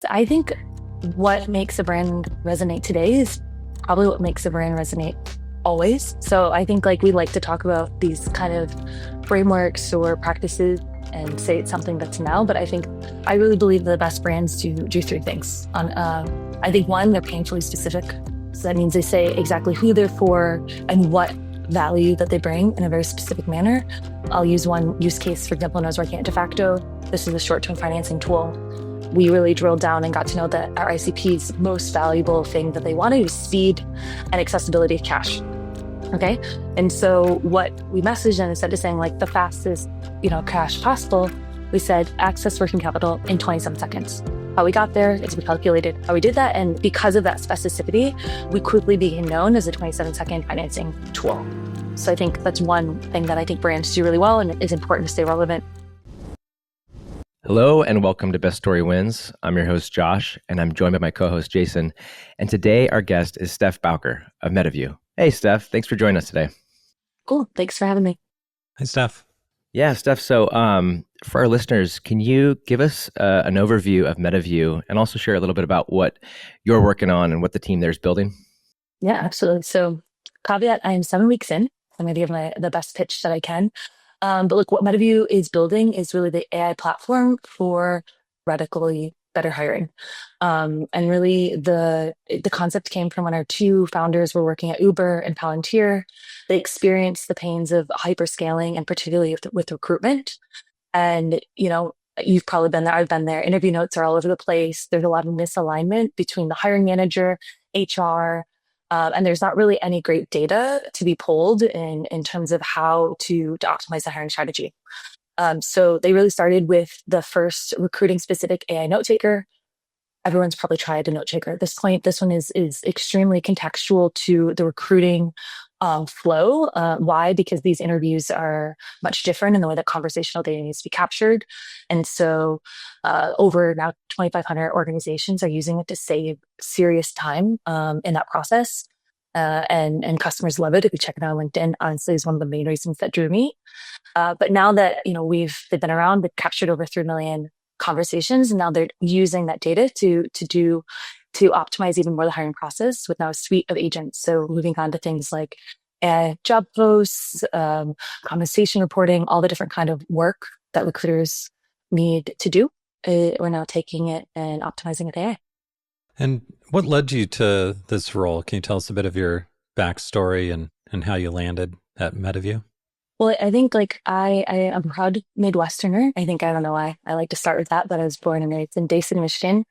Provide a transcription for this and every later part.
I think what makes a brand resonate today is probably what makes a brand resonate always. So I think we like to talk about these kind of frameworks or practices and say it's something that's now, but I really believe the best brands do three things. I think one, they're painfully specific. So that means they say exactly who they're for and what value that they bring in a very specific manner. I'll use one use case, for example, when I was working at De facto. This is a short-term financing tool. We really drilled down and got to know that our ICP's most valuable thing that they wanted was speed and accessibility of cash. Okay. And so what we messaged them, instead of saying the fastest, cash possible, we said access working capital in 27 seconds. How we got there is we calculated how we did that. And because of that specificity, we quickly became known as a 27-second financing tool. So I think that's one thing that I think brands do really well and is important to stay relevant. Hello and welcome to Best Story Wins. I'm your host, Josh, and I'm joined by my co-host, Jason. And today our guest is Steph Bowker of Metaview. Hey, Steph. Thanks for joining us today. Cool. Thanks for having me. Hey, Steph. Yeah, Steph. So for our listeners, can you give us an overview of Metaview and also share a little bit about what you're working on and what the team there is building? Yeah, absolutely. So caveat, I am 7 weeks in. I'm going to give the best pitch that I can. But look, what Metaview is building is really the AI platform for radically better hiring. And really the concept came from when our two founders were working at Uber and Palantir. They experienced the pains of hyperscaling and particularly with recruitment. And, you've probably been there. I've been there. Interview notes are all over the place. There's a lot of misalignment between the hiring manager, HR, and there's not really any great data to be pulled in terms of how to optimize the hiring strategy. So they really started with the first recruiting specific AI note taker. Everyone's probably tried a note taker at this point. This one is extremely contextual to the recruiting flow. Why? Because these interviews are much different in the way that conversational data needs to be captured. And so over now 2,500 organizations are using it to save serious time in that process. And customers love it. If you check it out on LinkedIn, honestly, is one of the main reasons that drew me. But now that, they've been around, they've captured over 3 million conversations, and now they're using that data to optimize even more the hiring process with now a suite of agents. So moving on to things like job posts, compensation reporting, all the different kind of work that recruiters need to do. We're now taking it and optimizing it with AI. And what led you to this role? Can you tell us a bit of your backstory and how you landed at Metaview? Well, I think I am a proud Midwesterner. I don't know why I like to start with that, but I was born and raised in Dayton, Michigan.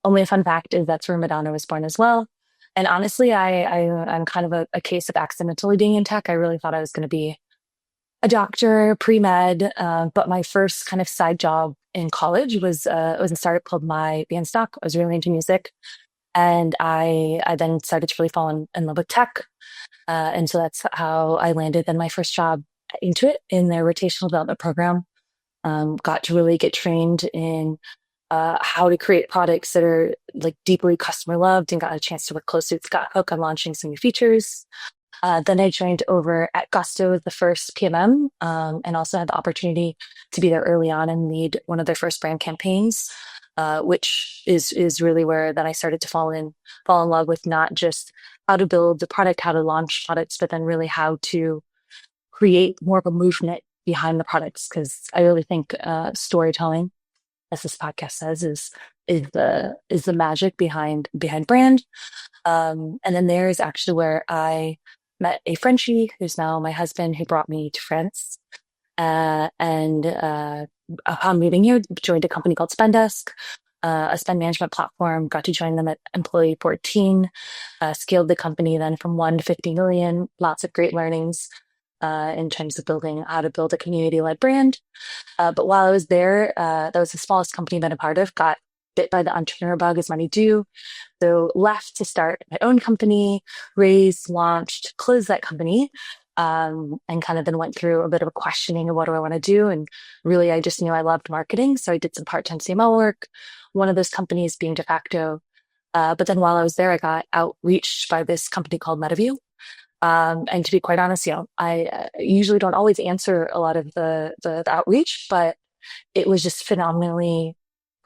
Only a fun fact is that's where Madonna was born as well. And honestly, I'm kind of a case of accidentally being in tech. I really thought I was going to be a doctor, pre-med, but my first kind of side job in college was a startup called My Bandstock. I was really into music. And I then started to really fall in love with tech. And so that's how I landed. Then my first job into it in their rotational development program. Got to really get trained in how to create products that are deeply customer loved, and got a chance to work closely with Scott Hook on launching some new features. Then I joined over at Gusto as the first PMM, and also had the opportunity to be there early on and lead one of their first brand campaigns, which is really where then I started to fall in love with not just how to build the product, how to launch products, but then really how to create more of a movement behind the products. Because I really think storytelling, as this podcast says, is the magic behind brand. And then there is actually where I met a Frenchie who's now my husband, who brought me to France. And upon moving here, joined a company called Spendesk, a spend management platform. Got to join them at employee 14. Scaled the company then from 1 to 50 million. Lots of great learnings in terms of how to build a community-led brand. But while I was there, that was the smallest company I've been a part of. Got bit by the entrepreneur bug, as many do. So left to start my own company, raised, launched, closed that company, and kind of then went through a bit of a questioning of what do I want to do. And really, I just knew I loved marketing. So I did some part-time CMO work, one of those companies being De facto. But then while I was there, I got outreached by this company called Metaview. And to be quite honest, I usually don't always answer a lot of the outreach, but it was just phenomenally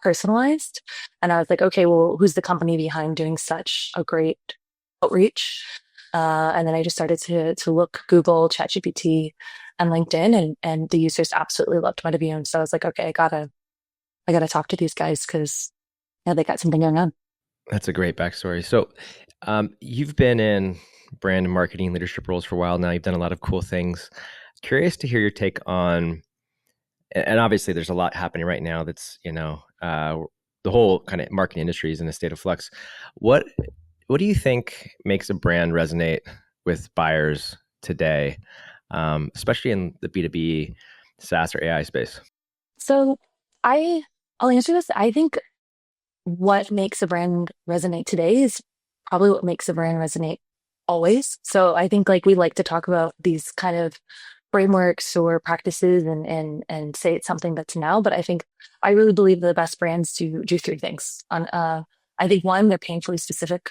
personalized. And I was like, okay, well, who's the company behind doing such a great outreach? And then I just started to look Google, ChatGPT, and LinkedIn, and the users absolutely loved Metaview. And so I was like, okay, I gotta talk to these guys because yeah, they got something going on. That's a great backstory. So, you've been in brand and marketing leadership roles for a while now. You've done a lot of cool things. Curious to hear your take on, and obviously there's a lot happening right now that's, the whole kind of marketing industry is in a state of flux. What what do you think makes a brand resonate with buyers today, especially in the B2B SaaS or AI space? So I I'll answer this. I think what makes a brand resonate today is probably what makes a brand resonate always. So I think like we like to talk about these kind of frameworks or practices and say it's something that's now, but I think I really believe the best brands do three things. I think one, they're painfully specific.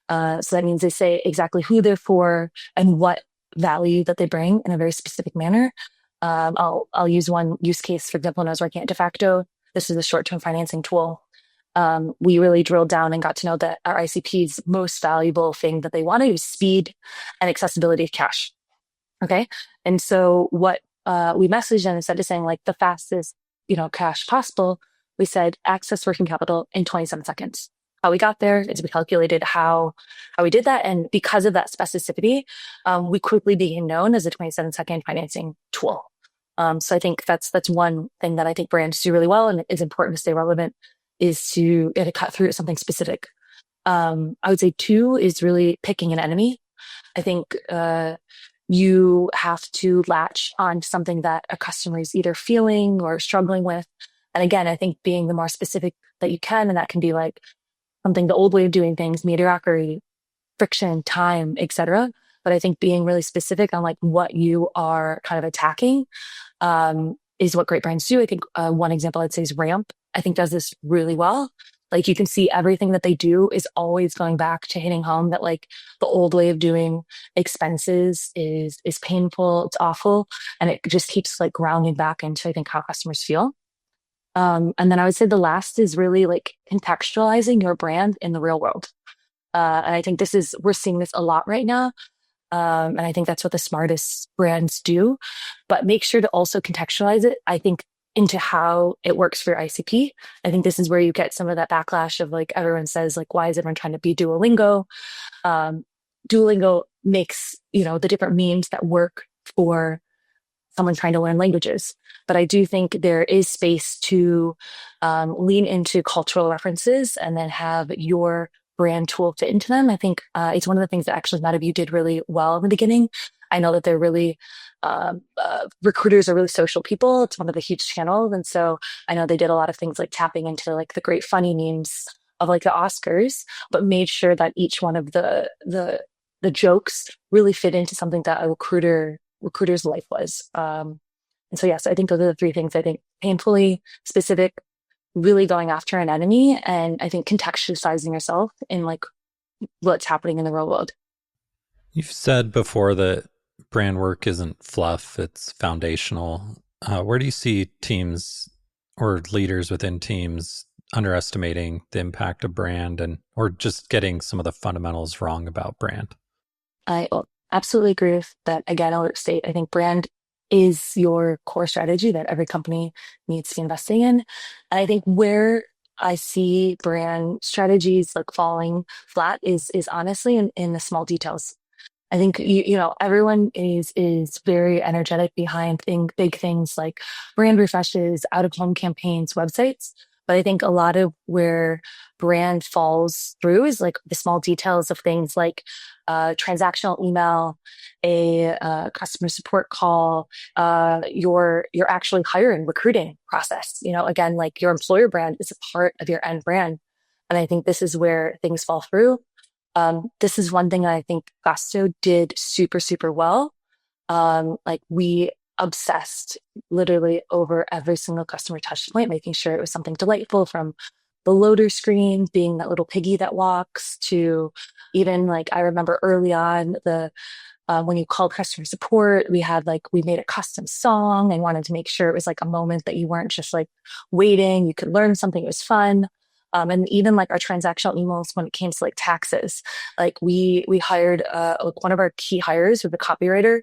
So that means they say exactly who they're for and what value that they bring in a very specific manner. I'll use one use case, for example, when I was working at De facto. This is a short-term financing tool. We really drilled down and got to know that our ICP's most valuable thing that they wanted is speed and accessibility of cash. Okay. And so what we messaged them, instead of saying like the fastest, cash possible, we said access working capital in 27 seconds. How we got there is we calculated how we did that. And because of that specificity, we quickly became known as a 27-second financing tool. So I think that's one thing that I think brands do really well, and it is important to stay relevant, is to cut through something specific. I would say two is really picking an enemy. I think you have to latch on to something that a customer is either feeling or struggling with. And again, I think being the more specific that you can, and that can be like something, the old way of doing things, mediocrity, friction, time, etc. But I think being really specific on like what you are kind of attacking is what great brands do. I think one example I'd say is Ramp. I think does this really well. Like you can see everything that they do is always going back to hitting home that like the old way of doing expenses is painful, it's awful, and it just keeps like grounding back into I think how customers feel. And then I would say the last is really like contextualizing your brand in the real world. And I think we're seeing this a lot right now. And I think that's what the smartest brands do, but make sure to also contextualize it, I think, into how it works for your ICP. I think this is where you get some of that backlash of like, everyone says like, why is everyone trying to be Duolingo? Duolingo makes, the different memes that work for someone trying to learn languages. But I do think there is space to lean into cultural references and then have your brand tool fit into them. I think it's one of the things that actually Metaview did really well in the beginning. I know that they're really, recruiters are really social people. It's one of the huge channels. And so I know they did a lot of things like tapping into like the great funny memes of like the Oscars, but made sure that each one of the jokes really fit into something that a recruiter's life was. And so, yes, I think those are the three things. I think painfully specific, really going after an enemy, and I think contextualizing yourself in like what's happening in the real world. You've said before that brand work isn't fluff, it's foundational. Where do you see teams or leaders within teams underestimating the impact of brand and or just getting some of the fundamentals wrong about brand? I absolutely agree with that. Again, I'll state, I think brand is your core strategy that every company needs to be investing in. And I think where I see brand strategies like falling flat is honestly in the small details. I think everyone is very energetic behind big things like brand refreshes, out of home campaigns, websites. But I think a lot of where brand falls through is like the small details of things like transactional email, a customer support call, your actually hiring recruiting process. Again, like your employer brand is a part of your end brand, and I think this is where things fall through. This is one thing I think Gusto did super, super well. Like we obsessed literally over every single customer touch point, making sure it was something delightful, from the loader screen being that little piggy that walks to even like, I remember early on When you called customer support, we made a custom song and wanted to make sure it was like a moment that you weren't just like waiting. You could learn something. It was fun. And even like our transactional emails when it came to like taxes, like we hired like one of our key hires with a copywriter,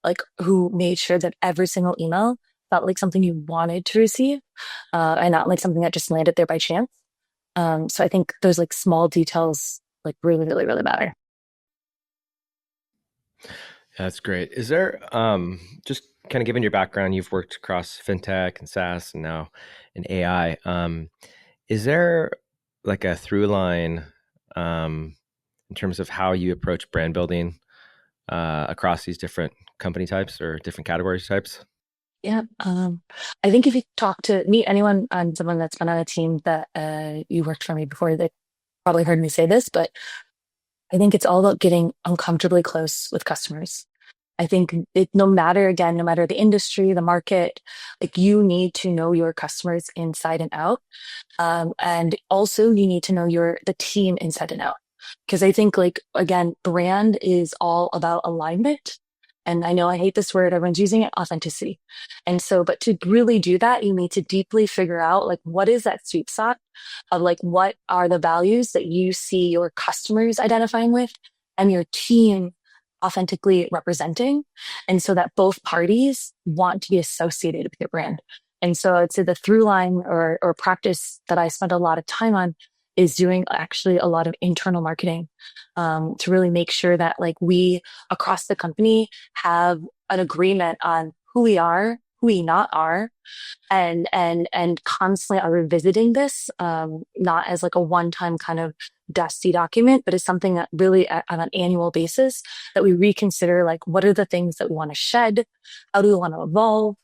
like who made sure that every single email felt like something you wanted to receive, and not like something that just landed there by chance. So I think those like small details like really, really, really matter. That's great. Is there just kind of given your background, you've worked across fintech and SaaS and now in AI. Is there like a through line in terms of how you approach brand building across these different company types or different categories types? Yeah. I think if you talk to meet anyone on someone that's been on a team that you worked for me before, they probably heard me say this, but I think it's all about getting uncomfortably close with customers. I think no matter, again, no matter the industry, the market, like you need to know your customers inside and out. And also you need to know the team inside and out. Because I think like, again, brand is all about alignment. And I know I hate this word, everyone's using it, authenticity. And so, but to really do that, you need to deeply figure out like, what is that sweet spot of like, what are the values that you see your customers identifying with and your team authentically representing. And so that both parties want to be associated with your brand. And so I'd say the through line or practice that I spend a lot of time on is doing actually a lot of internal marketing, to really make sure that like we across the company have an agreement on who we are, who we not are, and constantly are revisiting this, not as like a one-time kind of dusty document, but as something that really on an annual basis that we reconsider like what are the things that we want to shed, how do we want to evolve,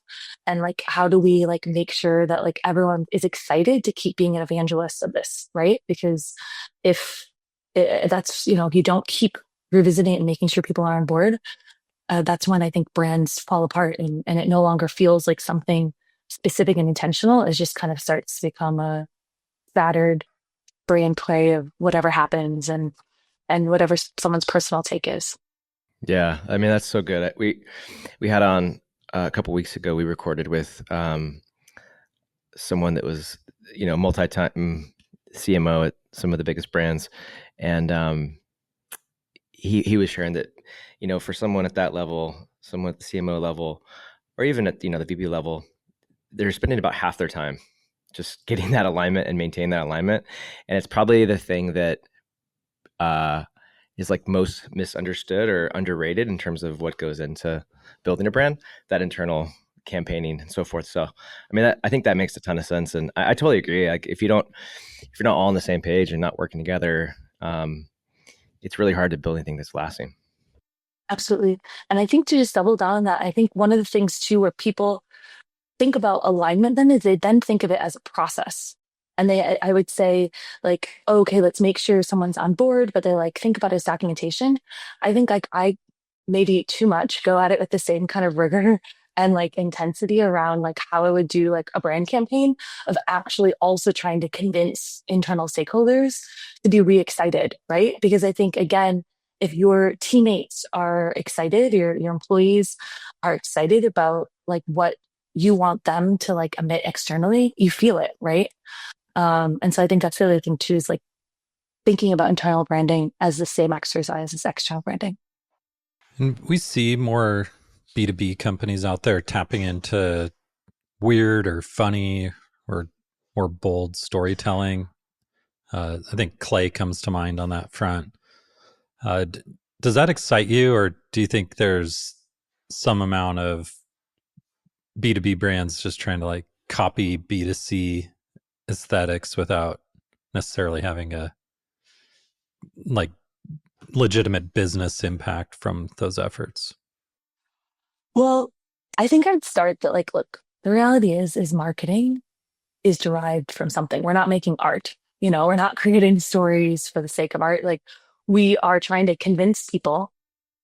and like how do we like make sure that like everyone is excited to keep being an evangelist of this, right? Because if that's, if you don't keep revisiting it and making sure people are on board, that's when I think brands fall apart, and it no longer feels like something specific and intentional. It just kind of starts to become a battered brand play of whatever happens and whatever someone's personal take is. Yeah, I mean that's so good. We had on a couple weeks ago. We recorded with someone that was multi-time CMO at some of the biggest brands, and he was sharing that for someone at that level, someone at the CMO level, or even at the VP level, they're spending about half their time just getting that alignment and maintaining that alignment, and it's probably the thing that is like most misunderstood or underrated in terms of what goes into building a brand, that internal campaigning and so forth. So, I mean, I think that makes a ton of sense. And I totally agree. Like if you're not all on the same page and not working together, it's really hard to build anything that's lasting. Absolutely. And I think to just double down on that, I think one of the things too, where people think about alignment then is they then think of it as a process. And I would say like, oh, okay, let's make sure someone's on board, but they like think about it as documentation. I think like I maybe too much go at it with the same kind of rigor and like intensity around like how I would do like a brand campaign of actually also trying to convince internal stakeholders to be re-excited, right? Because I think again, if your teammates are excited, your employees are excited about like what you want them to like emit externally, you feel it, right? And so I think that's the other thing too, is like thinking about internal branding as the same exercise as external branding. And we see more B2B companies out there tapping into weird or funny or more bold storytelling. I think Clay comes to mind on that front. Does that excite you, or do you think there's some amount of B2B brands just trying to like copy B2C aesthetics without necessarily having a like legitimate business impact from those efforts? Well, I think I'd start that like, look, the reality is marketing is derived from something. We're not making art, we're not creating stories for the sake of art. Like we are trying to convince people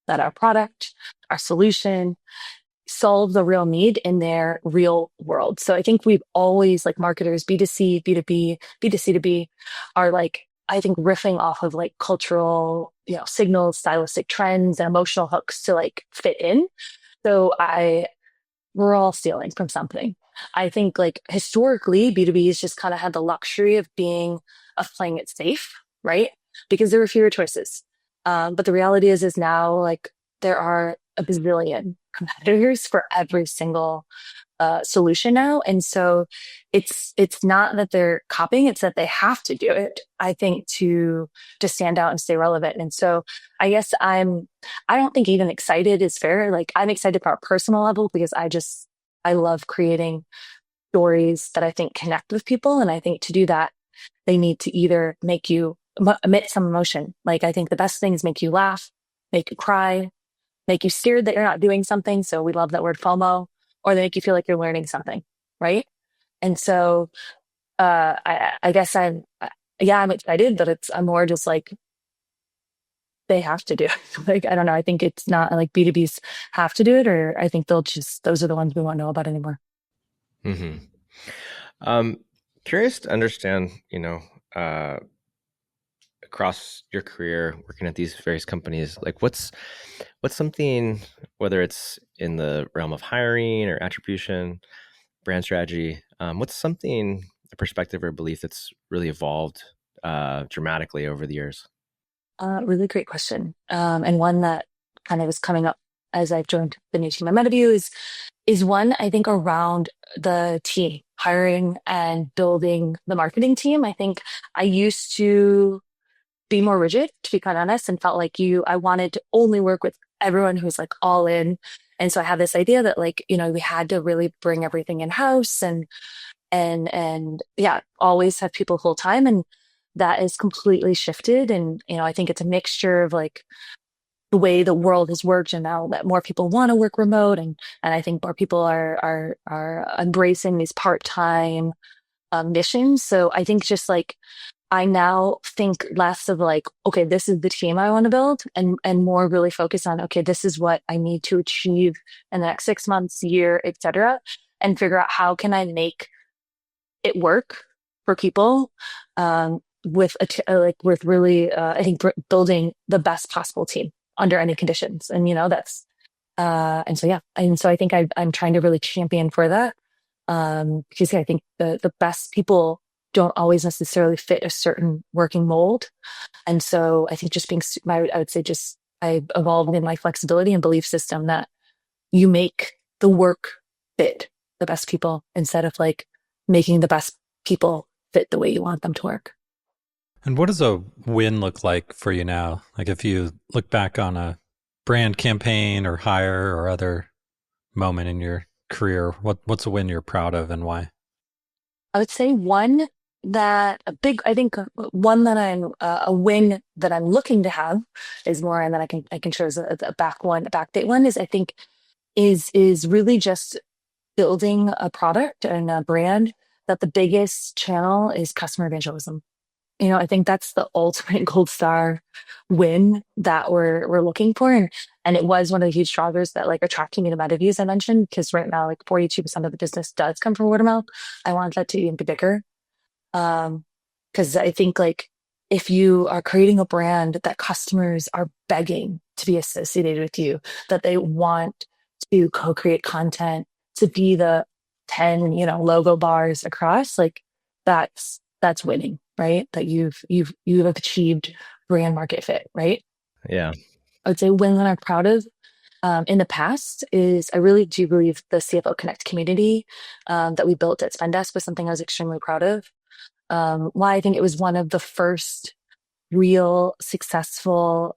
that our product, our solution solve the real need in their real world. So I think we've always like marketers, B2C, B2B, B2C to B are like I think riffing off of like cultural, signals, stylistic trends, and emotional hooks to like fit in. So we're all stealing from something. I think like historically, B2B has just kind of had the luxury of playing it safe, right? Because there were fewer choices. But the reality is now like there are a bazillion competitors for every single solution now. And so it's not that they're copying, it's that they have to do it, I think, to stand out and stay relevant. And so I guess I don't think even excited is fair. Like I'm excited from a personal level because I love creating stories that I think connect with people. And I think to do that, they need to either make you emit some emotion. Like I think the best thing is make you laugh, make you cry, make you scared that you're not doing something. So we love that word FOMO, or they make you feel like you're learning something, right? And so I guess yeah, I'm excited, but I'm more just like they have to do it. Like I don't know. I think it's not like B2Bs have to do it, or I think those are the ones we won't know about anymore. Mm-hmm. Curious to understand, across your career working at these various companies, like what's something, whether it's in the realm of hiring or attribution, brand strategy, what's something, a perspective or a belief that's really evolved dramatically over the years? Really great question. And one that kind of is coming up as I've joined the new team at Metaview is one I think around the team, hiring and building the marketing team. I think I used to be more rigid, to be quite honest, and felt like I wanted to only work with everyone who's like all in. And so I had this idea that like, we had to really bring everything in house and yeah, always have people full time. And that is completely shifted. And, I think it's a mixture of like the way the world has worked and now that more people want to work remote. And I think more people are embracing these part-time missions. So I think just like, I now think less of like, okay, this is the team I want to build and more really focus on, okay, this is what I need to achieve in the next 6 months, year, et cetera, and figure out how can I make it work for people with really, I think building the best possible team under any conditions. And, that's, and so, yeah. And so I think I'm trying to really champion for that. Because I think the best people don't always necessarily fit a certain working mold. And so I think just I would say just I evolved in my flexibility and belief system that you make the work fit the best people instead of like making the best people fit the way you want them to work. And what does a win look like for you now? Like if you look back on a brand campaign or hire or other moment in your career, what's a win you're proud of and why? I would say I think one that a win that I'm looking to have is more, and then I can share as a backdate one is I think is really just building a product and a brand that the biggest channel is customer evangelism. I think that's the ultimate gold star win that we're looking for. And it was one of the huge drivers that like attracted me to Metaview, as I mentioned, because right now like 42% of the business does come from word of mouth. I want that to even be bigger. Because I think like if you are creating a brand that customers are begging to be associated with you, that they want to co-create content, to be the 10, logo bars across, like that's winning, right? That you've achieved brand market fit, right? Yeah. I would say win that I'm proud of in the past is I really do believe the CFO Connect community that we built at Spendesk was something I was extremely proud of. Why I think it was one of the first real successful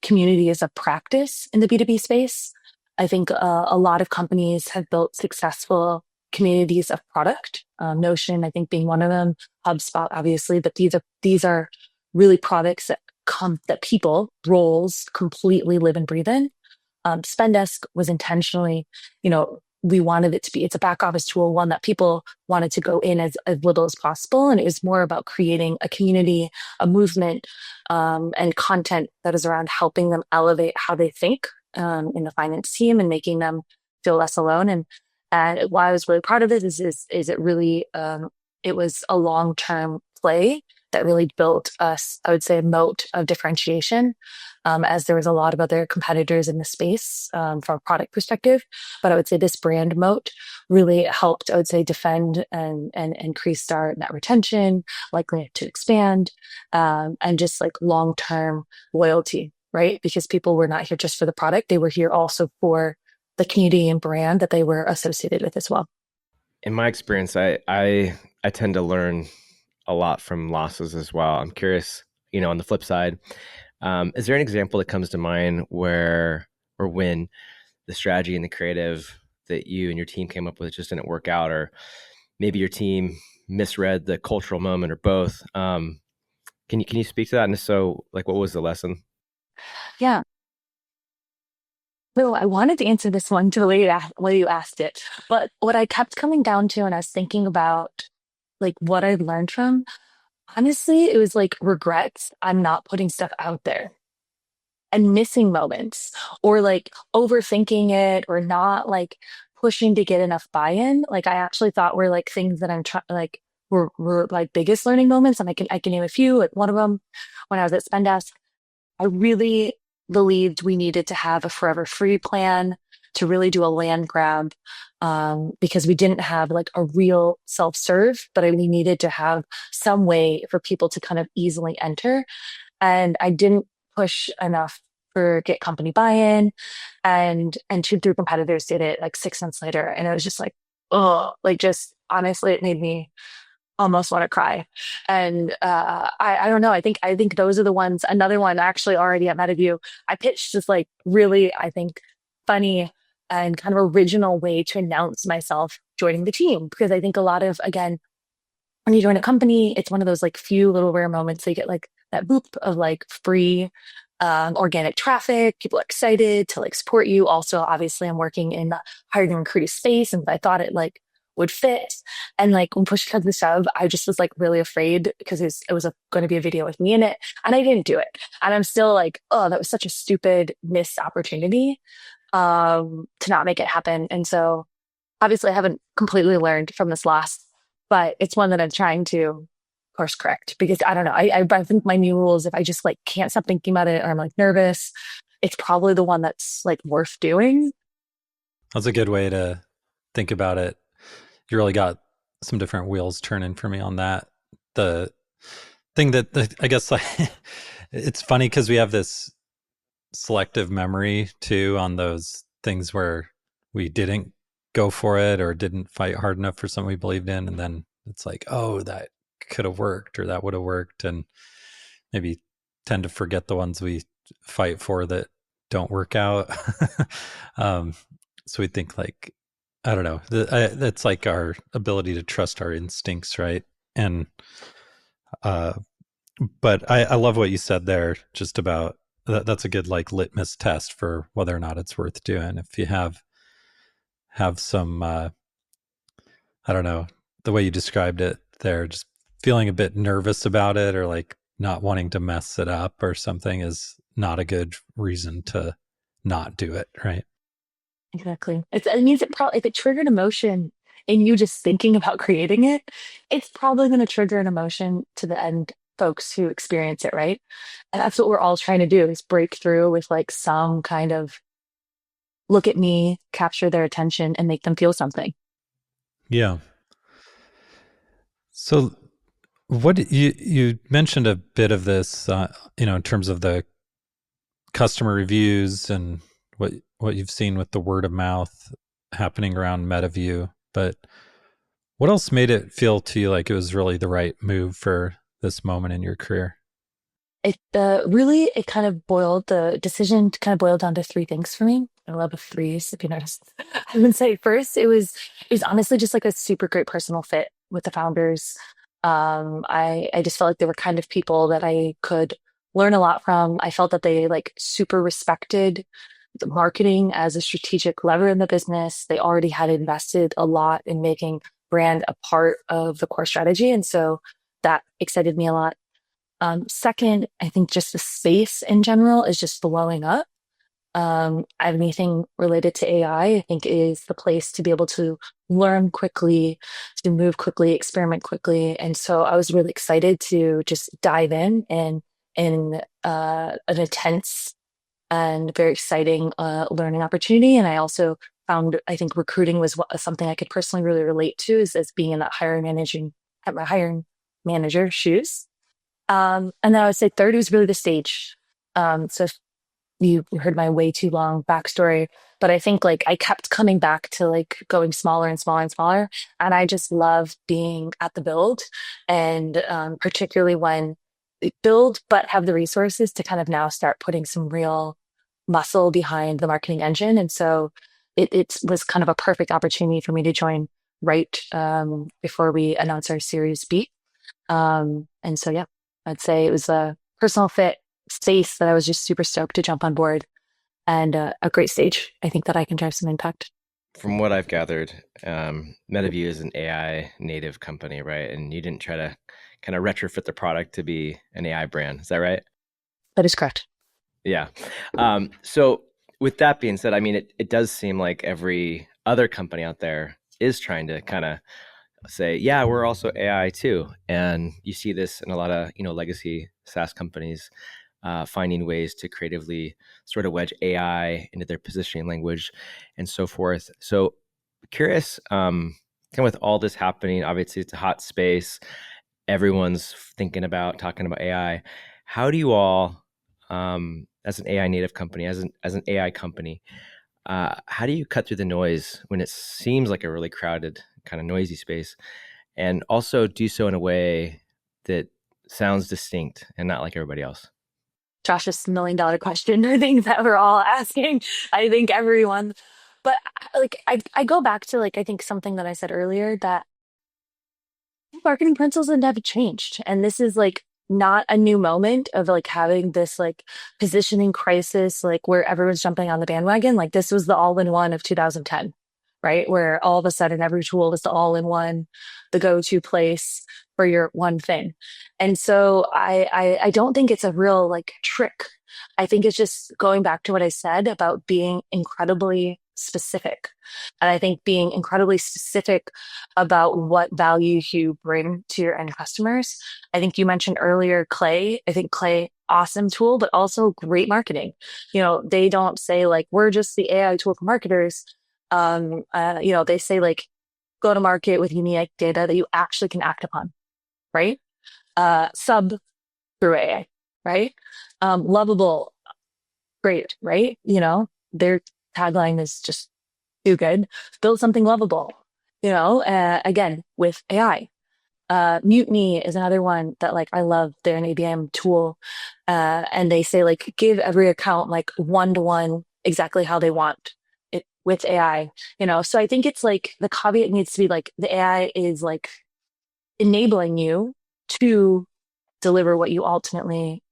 communities of practice in the B2B space. I think a lot of companies have built successful communities of product. Notion, I think, being one of them. HubSpot, obviously, but these are really products that people roles completely live and breathe in. Spendesk was intentionally, we wanted it to be, it's a back office tool, one that people wanted to go in as little as possible. And it was more about creating a community, a movement, and content that is around helping them elevate how they think in the finance team and making them feel less alone. And why I was really proud of it is it really, it was a long-term play that really built us, I would say, a moat of differentiation, as there was a lot of other competitors in the space from a product perspective. But I would say this brand moat really helped, I would say, defend and increased our net retention, likely to expand, and just like long-term loyalty, right? Because people were not here just for the product, they were here also for the community and brand that they were associated with as well. In my experience, I tend to learn a lot from losses as well. I'm curious, on the flip side, is there an example that comes to mind where or when the strategy and the creative that you and your team came up with just didn't work out, or maybe your team misread the cultural moment, or both? Can you speak to that? And if so, like, what was the lesson? Yeah. So I wanted to answer this one to the way you asked it, but what I kept coming down to, and I was thinking about like what I learned from, honestly, it was like regrets. I'm not putting stuff out there and missing moments or like overthinking it or not like pushing to get enough buy-in. Like I actually thought were like things that I'm trying like were like biggest learning moments. And I can name a few. Like one of them when I was at Spendesk, I really believed we needed to have a forever free plan to really do a land grab, because we didn't have like a real self-serve, but we needed to have some way for people to kind of easily enter. And I didn't push enough for get company buy-in, and two, three competitors did it like 6 months later. And it was just like, oh, like just honestly, it made me almost want to cry. And I don't know. I think those are the ones. Another one actually already at Metaview, I pitched this like really, I think, funny and kind of original way to announce myself joining the team. Because I think a lot of, again, when you join a company, it's one of those like few little rare moments that you get like that boop of like free organic traffic. People are excited to like support you. Also, obviously, I'm working in the hiring and recruiting space, and I thought it like would fit. And like when push comes to shove, I just was like really afraid because it was going to be a video with me in it, and I didn't do it. And I'm still like, oh, that was such a stupid missed opportunity to not make it happen. And so obviously, I haven't completely learned from this loss, but it's one that I'm trying to course correct because I don't know. I think my new rule is if I just like can't stop thinking about it or I'm like nervous, it's probably the one that's like worth doing. That's a good way to think about it. You really got some different wheels turning for me on that. The thing that I guess like it's funny because we have this selective memory too on those things where we didn't go for it or didn't fight hard enough for something we believed in, and then it's like, oh, that could have worked or that would have worked, and maybe tend to forget the ones we fight for that don't work out. So we think like, I don't know, that's like our ability to trust our instincts, right? And but I love what you said there, just about that's a good like litmus test for whether or not it's worth doing. If you have some I don't know, the way you described it there, just feeling a bit nervous about it or like not wanting to mess it up or something is not a good reason to not do it, right? Exactly. It means it probably if it triggered emotion in you just thinking about creating it, it's probably going to trigger an emotion to the end folks who experience it, right? And that's what we're all trying to do is break through with like some kind of look at me, capture their attention, and make them feel something. Yeah. So what you mentioned a bit of this, in terms of the customer reviews and what you've seen with the word of mouth happening around Metaview, but what else made it feel to you like it was really the right move for this moment in your career? It really it kind of boiled the decision to kind of boil down to three things for me. I love threes, if you notice. I would say first it was honestly just like a super great personal fit with the founders. I just felt like they were kind of people that I could learn a lot from. I felt that they like super respected the marketing as a strategic lever in the business. They already had invested a lot in making brand a part of the core strategy, and so that excited me a lot. Second, I think just the space in general is just blowing up. Anything related to AI, I think is the place to be able to learn quickly, to move quickly, experiment quickly. And so I was really excited to just dive in an intense and very exciting learning opportunity. And I also found, I think recruiting was something I could personally really relate to is as being in that at my hiring manager shoes. And then I would say third was really the stage. So you heard my way too long backstory, but I think like I kept coming back to like going smaller and smaller and smaller. And I just love being at the build and particularly when they build, but have the resources to kind of now start putting some real muscle behind the marketing engine. And so it was kind of a perfect opportunity for me to join right before we announce our Series B. And so, yeah, I'd say it was a personal fit space that I was just super stoked to jump on board and a great stage. I think that I can drive some impact. From what I've gathered, Metaview is an AI native company, right? And you didn't try to kind of retrofit the product to be an AI brand. Is that right? That is correct. Yeah. So with that being said, I mean, it does seem like every other company out there is trying to kind of say, yeah, we're also AI too. And you see this in a lot of, legacy SaaS companies finding ways to creatively sort of wedge AI into their positioning language and so forth. So curious, kind of with all this happening, obviously it's a hot space. Everyone's thinking about talking about AI. How do you all, as an AI native company, as an AI company, how do you cut through the noise when it seems like a really crowded, kind of noisy space, and also do so in a way that sounds distinct and not like everybody else? Josh's $1 million question, I think that we're all asking. I think everyone, but like I go back to like I think something that I said earlier that marketing principles have never changed. And this is like not a new moment of like having this like positioning crisis, like where everyone's jumping on the bandwagon. Like this was the all-in-one of 2010, right? Where all of a sudden every tool is the all-in-one, the go-to place for your one thing. And so I don't think it's a real like trick. I think it's just going back to what I said about being incredibly specific. And I think being incredibly specific about what value you bring to your end customers. I think you mentioned earlier Clay. I think Clay, awesome tool, but also great marketing. They don't say like, we're just the AI tool for marketers. They say like, go to market with unique data that you actually can act upon, right? Sub through AI, right? Lovable, great, right? Their tagline is just do good, build something lovable, again, with AI. Mutiny is another one that like I love. They're an ABM tool. And they say like give every account like one-to-one exactly how they want it with AI, So I think it's like the caveat needs to be like the AI is like enabling you to deliver what you ultimately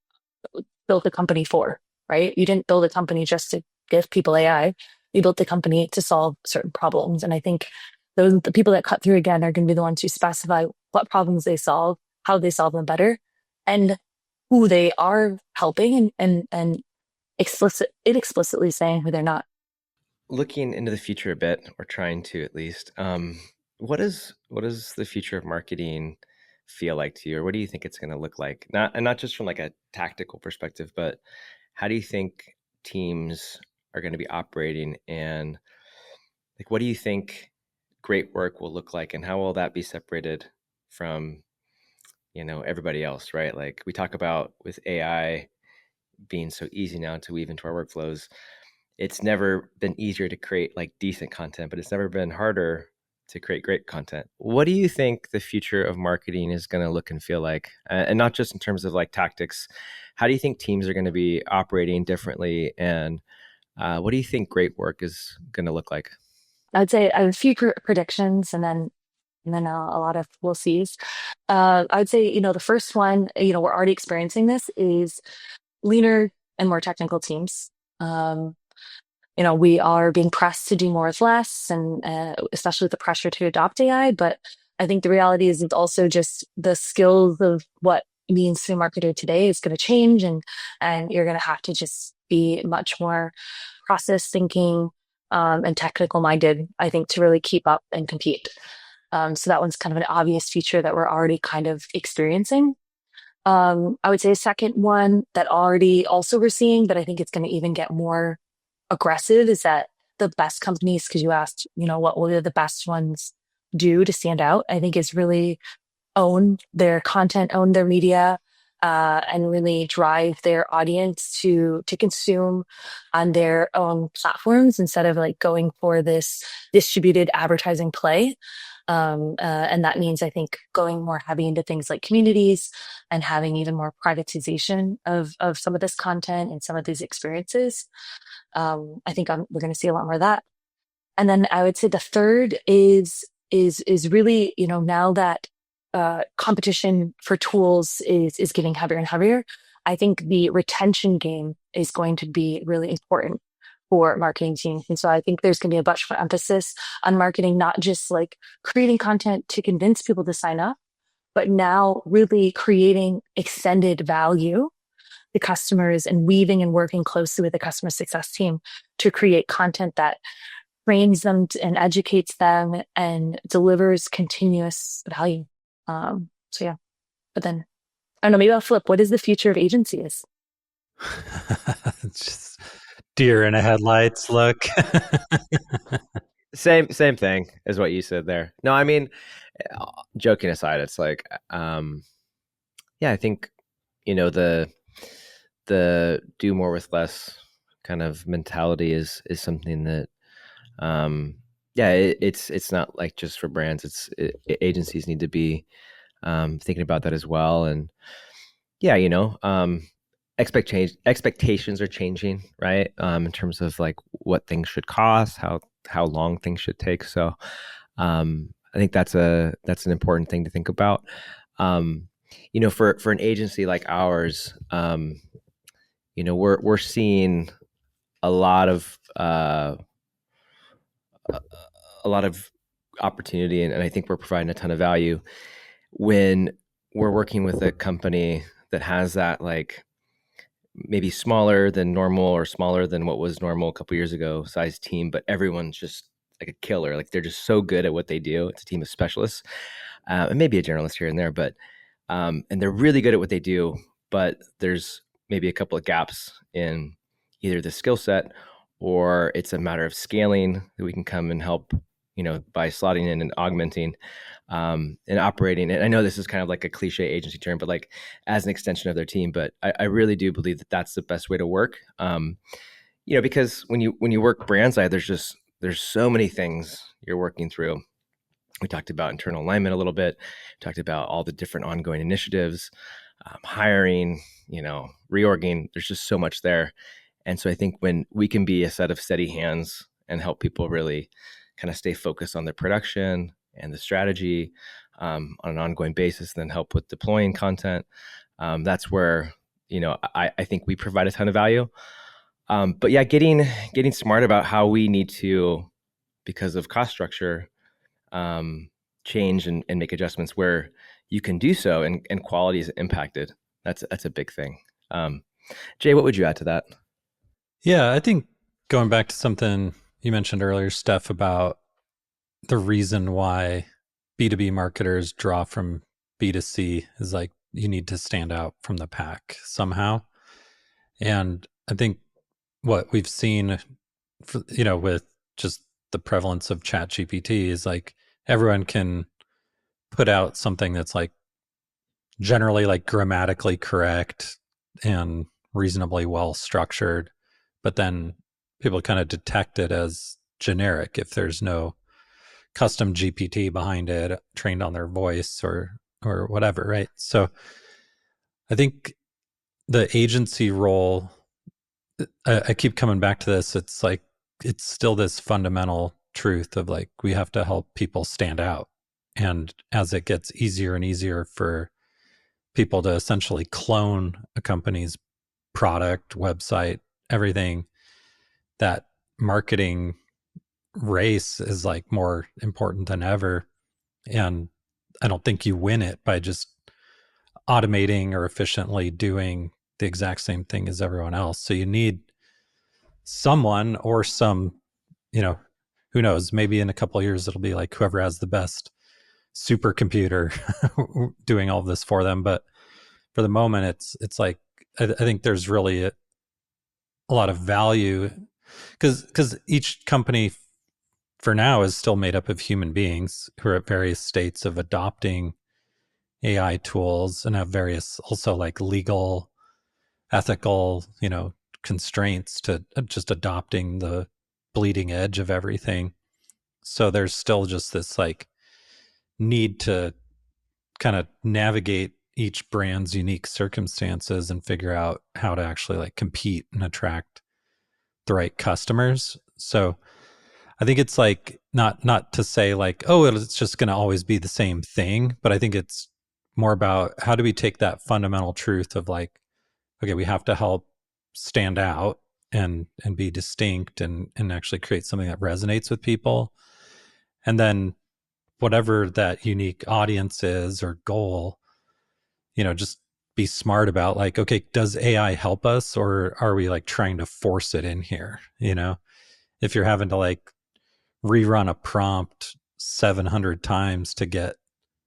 built the company for, right? You didn't build a company just to give people AI. You built the company to solve certain problems. And I think the people that cut through again are going to be the ones who specify what problems they solve, how they solve them better, and who they are helping and explicitly saying who they're not. Looking into the future a bit, or trying to at least, what does the future of marketing feel like to you, or what do you think it's going to look like? Not just from like a tactical perspective, but how do you think teams are going to be operating, and like what do you think great work will look like, and how will that be separated from everybody else, right? Like we talk about with AI being so easy now to weave into our workflows, it's never been easier to create like decent content, but it's never been harder to create great content. What do you think the future of marketing is going to look and feel like? And not just in terms of like tactics. How do you think teams are going to be operating differently? And what do you think great work is going to look like? I'd say I have a few predictions and then a lot of we'll sees. I'd say, the first one, we're already experiencing this is leaner and more technical teams. Um, we are being pressed to do more with less, and especially with the pressure to adopt AI. But I think the reality is it's also just the skills of what means to a marketer today is going to change, and you're going to have to just be much more process thinking and technical minded, I think, to really keep up and compete. So that one's kind of an obvious feature that we're already kind of experiencing. I would say a second one that already also we're seeing, but I think it's going to even get more aggressive, is that the best companies, because you asked, what will the best ones do to stand out? I think is really own their content, own their media, and really drive their audience to consume on their own platforms instead of like going for this distributed advertising play. And that means, I think, going more heavy into things like communities and having even more privatization of some of this content and some of these experiences. I think we're going to see a lot more of that. And then I would say the third is really, now that competition for tools is getting heavier and heavier, I think the retention game is going to be really important for marketing teams. And so I think there's going to be a much more emphasis on marketing, not just like creating content to convince people to sign up, but now really creating extended value to customers and weaving and working closely with the customer success team to create content that trains them and educates them and delivers continuous value. So yeah, but then I don't know, maybe I'll flip. What is the future of agencies? It's just deer in a headlights look. Same thing as what you said there. No, I mean, joking aside, it's like, yeah, I think, the do more with less kind of mentality is something that, yeah, it's not like just for brands. Agencies need to be thinking about that as well. And yeah, expectations are changing, right? In terms of like what things should cost, how long things should take. So I think that's an important thing to think about. For an agency like ours, we're seeing a lot of a lot of opportunity, and I think we're providing a ton of value when we're working with a company that has that, like, maybe smaller than normal or smaller than what was normal a couple years ago size team, but everyone's just like a killer. Like, they're just so good at what they do. It's a team of specialists, and maybe a generalist here and there, but and they're really good at what they do, but there's maybe a couple of gaps in either the skill set, or it's a matter of scaling that we can come and help, by slotting in and augmenting, and operating. And I know this is kind of like a cliche agency term, but like as an extension of their team. But I really do believe that that's the best way to work. Because when you work brand side, there's so many things you're working through. We talked about internal alignment a little bit. We talked about all the different ongoing initiatives, hiring, reorging. There's just so much there. And so I think when we can be a set of steady hands and help people really kind of stay focused on their production and the strategy, on an ongoing basis, and then help with deploying content, that's where, I think we provide a ton of value. But yeah, getting smart about how we need to, because of cost structure, change and make adjustments where you can do so, and quality is impacted. That's a big thing. Jay, what would you add to that? Yeah, I think going back to something you mentioned earlier, Steph, about the reason why B2B marketers draw from B2C is like you need to stand out from the pack somehow. And I think what we've seen, with just the prevalence of ChatGPT is like everyone can put out something that's like generally like grammatically correct and reasonably well structured, but then people kind of detect it as generic if there's no custom GPT behind it trained on their voice or whatever, right? So I think the agency role, I keep coming back to this. It's like it's still this fundamental truth of like we have to help people stand out. And as it gets easier and easier for people to essentially clone a company's product, website, everything, that marketing race is like more important than ever. And I don't think you win it by just automating or efficiently doing the exact same thing as everyone else. So you need someone or some, you know, who knows, maybe in a couple of years it'll be like whoever has the best supercomputer doing all of this for them. But for the moment, it's like I think there's really a lot of value because each company for now is still made up of human beings who are at various states of adopting AI tools and have various also like legal, ethical, constraints to just adopting the bleeding edge of everything. So there's still just this like need to kind of navigate each brand's unique circumstances and figure out how to actually like compete and attract the right customers. So I think it's like not to say like, oh, it's just going to always be the same thing, but I think it's more about how do we take that fundamental truth of like, okay, we have to help stand out and be distinct and actually create something that resonates with people. And then whatever that unique audience is or goal, just be smart about like, okay, does AI help us or are we like trying to force it in here? If you're having to like rerun a prompt 700 times to get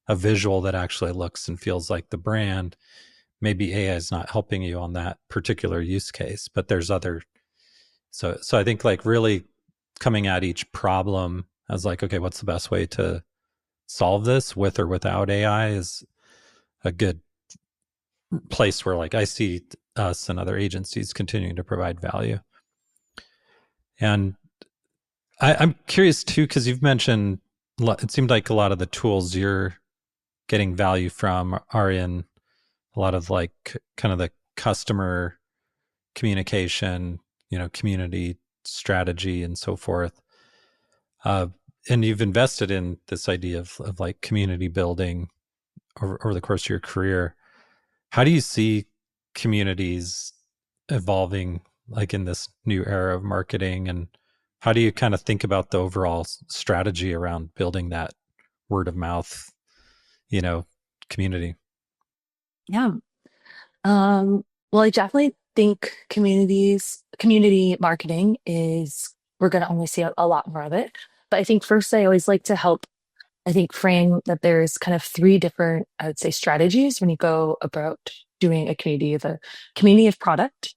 a visual that actually looks and feels like the brand, maybe AI is not helping you on that particular use case, but there's other. So I think like really coming at each problem as like, okay, what's the best way to solve this with or without AI is a good place where like I see us and other agencies continuing to provide value. And I'm curious too, because you've mentioned it seemed like a lot of the tools you're getting value from are in a lot of like kind of the customer communication, community strategy and so forth. And you've invested in this idea of like community building over the course of your career. How do you see communities evolving like in this new era of marketing, and how do you kind of think about the overall strategy around building that word of mouth, community? Yeah. Well, I definitely think community marketing we're going to only see a lot more of it. But I think first, I always like to help, I think, frame that there's kind of three different, I would say, strategies when you go about doing a community. The community of product,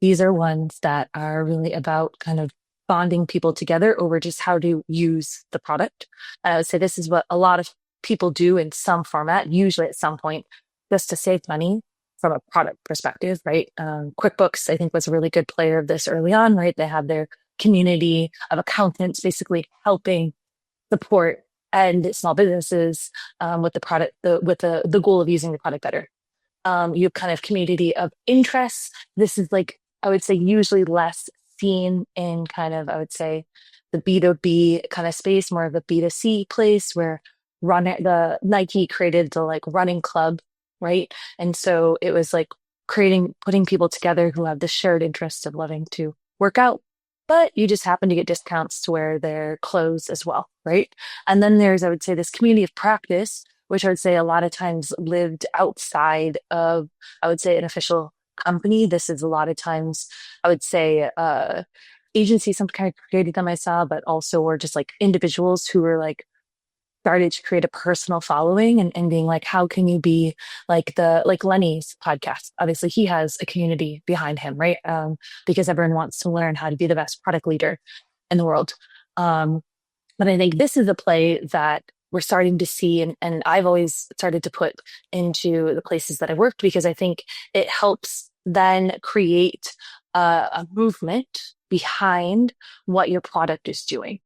these are ones that are really about kind of bonding people together over just how to use the product. And I would say this is what a lot of people do in some format, usually at some point, just to save money from a product perspective, right? QuickBooks, I think, was a really good player of this early on, right? They have their community of accountants basically helping support and small businesses with the product, with the goal of using the product better. You have kind of community of interests. This is like, I would say, usually less seen in kind of, I would say, the B2B kind of space, more of a B2C place where the Nike created the like running club, right? And so it was like putting people together who have the shared interest of loving to work out, but you just happen to get discounts to wear their clothes as well, right? And then there's, I would say, this community of practice, which I would say a lot of times lived outside of, I would say, an official company. This is a lot of times, I would say, agencies, some kind of created them I saw, but also were just like individuals who were like started to create a personal following and being like, how can you be like Lenny's podcast? Obviously, he has a community behind him, right? Because everyone wants to learn how to be the best product leader in the world. But I think this is a play that we're starting to see, and I've always started to put into the places that I worked because I think it helps then create a movement behind what your product is doing.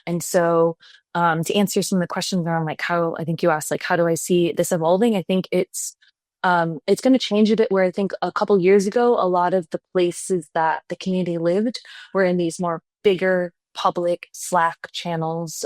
And so to answer some of the questions around like how I think you asked, like, how do I see this evolving? I think it's going to change a bit where I think a couple years ago, a lot of the places that the community lived were in these more bigger public Slack channels,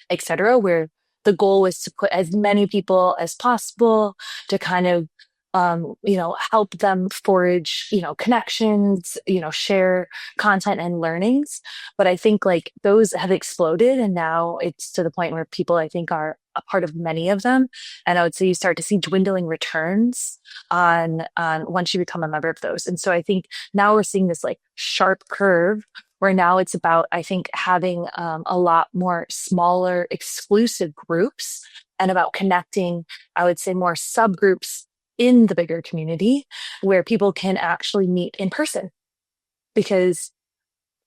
et cetera, where the goal was to put as many people as possible to kind of help them forge, connections, share content and learnings. But I think like those have exploded. And now it's to the point where people, I think, are a part of many of them. And I would say you start to see dwindling returns on once you become a member of those. And so I think now we're seeing this like sharp curve where now it's about, I think, having a lot more smaller exclusive groups and about connecting, I would say, more subgroups in the bigger community where people can actually meet in person. Because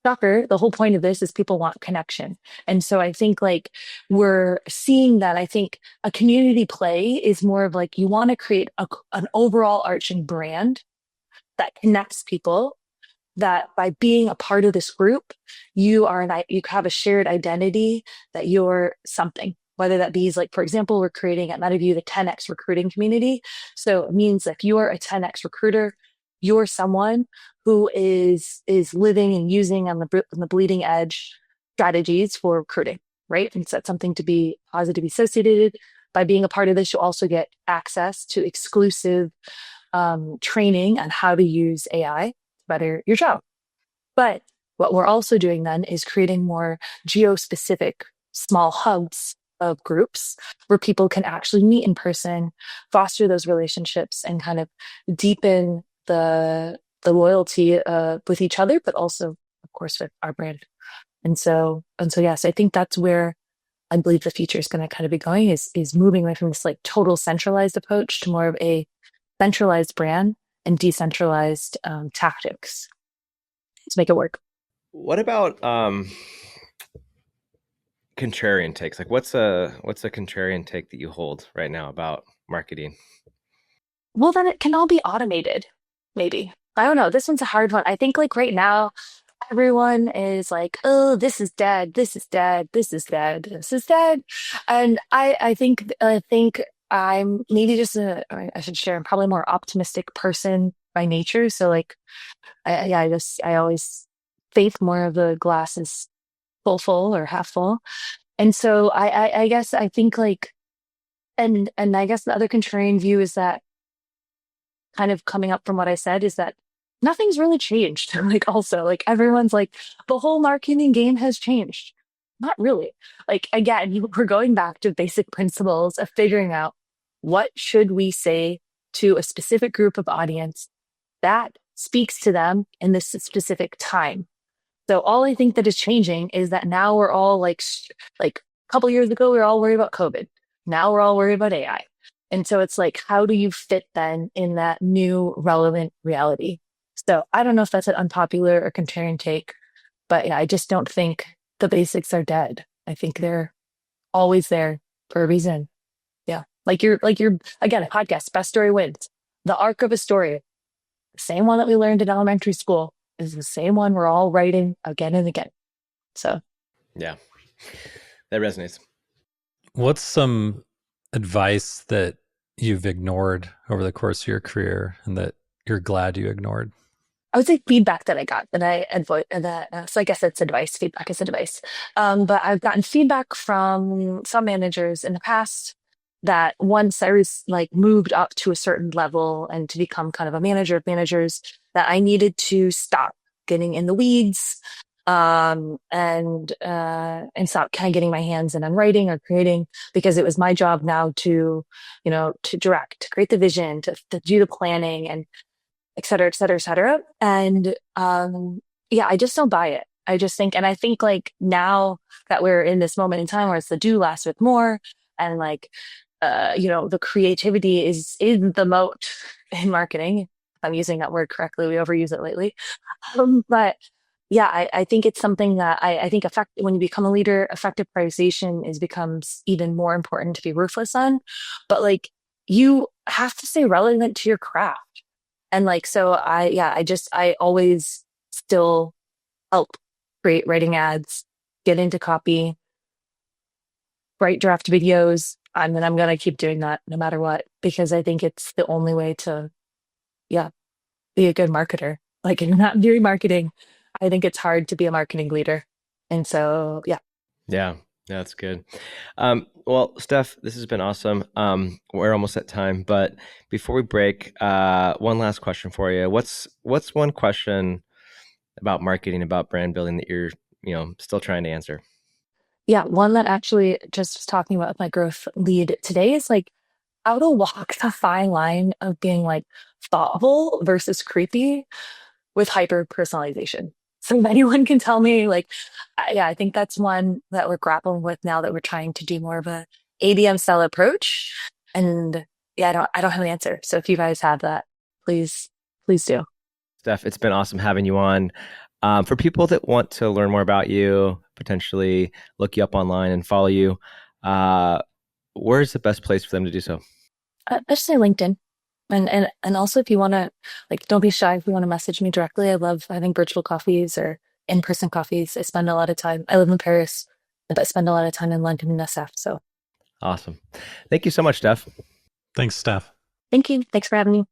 shocker, the whole point of this is people want connection. And so I think like we're seeing that. I think a community play is more of like you want to create an overall arching brand that connects people, that by being a part of this group, you have a shared identity that you're something. Whether that be like, for example, we're creating at Metaview the 10x recruiting community. So it means if you're a 10x recruiter, you're someone who is living and using on the bleeding edge strategies for recruiting, right? And so that's something to be positively associated. By being a part of this, you'll also get access to exclusive training on how to use AI to better your job. But what we're also doing then is creating more geo-specific small hubs of groups where people can actually meet in person, foster those relationships, and kind of deepen the loyalty with each other, but also, of course, with our brand. And so yes, I think that's where I believe the future is going to kind of be going is moving away from this like total centralized approach to more of a centralized brand and decentralized tactics to make it work. What about contrarian takes? Like what's a contrarian take that you hold right now about marketing? Well, then it can all be automated, maybe. I don't know. This one's a hard one. I think like right now, everyone is like, oh, this is dead, this is dead, this is dead, this is dead. And I think I'm maybe just I should share, I'm probably a more optimistic person by nature. So like yeah, I always faith more of the glass is full or half full. And so I guess I think like and I guess the other contrarian view is that kind of coming up from what I said is that nothing's really changed. Like also like everyone's like the whole marketing game has changed. Not really. Like again, we're going back to basic principles of figuring out what should we say to a specific group of audience that speaks to them in this specific time. So all I think that is changing is that now we're all like a couple years ago we were all worried about COVID. Now we're all worried about AI. And so it's like, how do you fit then in that new relevant reality? So I don't know if that's an unpopular or contrarian take, but yeah, I just don't think the basics are dead. I think they're always there for a reason. Yeah. Like you're again, a podcast, best story wins. The arc of a story, the same one that we learned in elementary school is the same one we're all writing again and again. So Yeah, that resonates. What's some advice that you've ignored over the course of your career and that you're glad you ignored? I would say feedback that I got that I avoid that. So I guess it's advice. Feedback is advice. But I've gotten feedback from some managers in the past that once I was like moved up to a certain level and to become kind of a manager of managers, that I needed to stop getting in the weeds, and stop kind of getting my hands in on writing or creating because it was my job now to, to direct, to create the vision, to do the planning and et cetera, et cetera, et cetera. And yeah, I just don't buy it. I just think, and I think like now that we're in this moment in time where it's the do less with more, and like, the creativity is the moat in marketing. If I'm using that word correctly, we overuse it lately. But yeah, I think it's something that I think when you become a leader, effective prioritization becomes even more important to be ruthless on. But like you have to stay relevant to your craft. And like, so I always still help create writing ads, get into copy, write draft videos. And then I'm going to keep doing that no matter what, because I think it's the only way to, yeah, be a good marketer. Like if you're not doing marketing, I think it's hard to be a marketing leader. And so, yeah. Yeah, that's good. Well, Steph, this has been awesome. We're almost at time, but before we break, one last question for you. What's one question about marketing, about brand building that you're, still trying to answer? Yeah, one that actually just was talking about with my growth lead today is like how to walk the fine line of being like thoughtful versus creepy with hyper personalization. So if anyone can tell me, like, yeah, I think that's one that we're grappling with now that we're trying to do more of a ABM style approach. And yeah, I don't have an answer. So if you guys have that, please, please do. Steph, it's been awesome having you on. For people that want to learn more about you, potentially look you up online and follow you, uh, where's the best place for them to do so? I just say LinkedIn. And also if you want to like don't be shy if you want to message me directly. I love having virtual coffees or in-person coffees. I spend a lot of time. I live in Paris, but I spend a lot of time in London and SF. So Awesome. Thank you so much, Steph. Thanks, Steph. thank you. Thanks for having me.